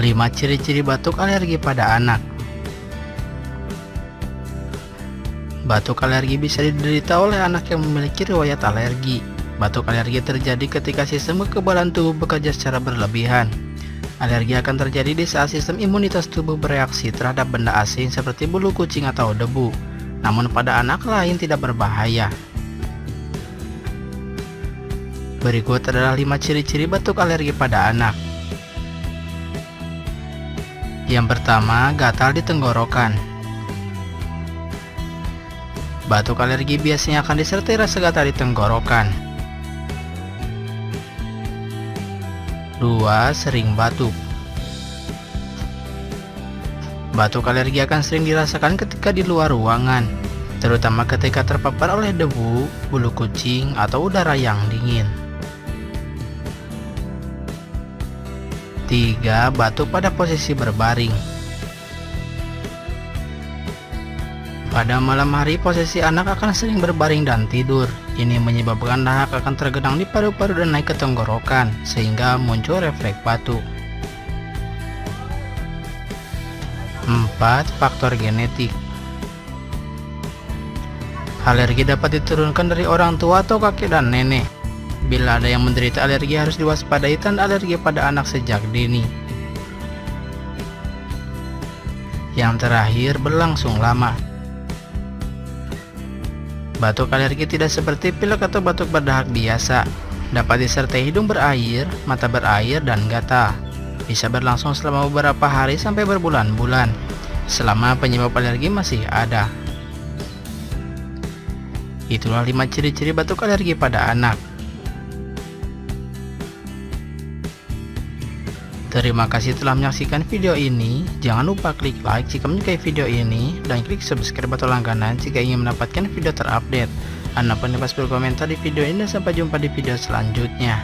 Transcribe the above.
5 ciri-ciri batuk alergi pada anak. Batuk alergi bisa diderita oleh anak yang memiliki riwayat alergi. Batuk alergi terjadi ketika sistem kekebalan tubuh bekerja secara berlebihan. Alergi akan terjadi di saat sistem imunitas tubuh bereaksi terhadap benda asing seperti bulu kucing atau debu. Namun pada anak lain tidak berbahaya. Berikut adalah 5 ciri-ciri batuk alergi pada anak. Yang pertama, gatal di tenggorokan. Batuk alergi biasanya akan disertai rasa gatal di tenggorokan. 2. Sering batuk. Batuk alergi akan sering dirasakan ketika di luar ruangan, terutama ketika terpapar oleh debu, bulu kucing, atau udara yang dingin. 3. Batuk pada posisi berbaring. Pada malam hari, posisi anak akan sering berbaring dan tidur. Ini menyebabkan dahak akan tergenang di paru-paru dan naik ke tenggorokan, sehingga muncul refleks batuk. 4. Faktor genetik. Alergi dapat diturunkan dari orang tua atau kakek dan nenek. Bila ada yang menderita alergi, harus diwaspadai tanda alergi pada anak sejak dini. Yang terakhir, berlangsung lama. Batuk alergi tidak seperti pilek atau batuk berdahak biasa. Dapat disertai hidung berair, mata berair, dan gatal. Bisa berlangsung selama beberapa hari sampai berbulan-bulan, selama penyebab alergi masih ada. Itulah 5 ciri-ciri batuk alergi pada anak. Terima kasih telah menyaksikan video ini. Jangan lupa klik like jika menyukai video ini, dan klik subscribe atau langganan jika ingin mendapatkan video terupdate. Anda pun bebas berkomentar di video ini, dan sampai jumpa di video selanjutnya.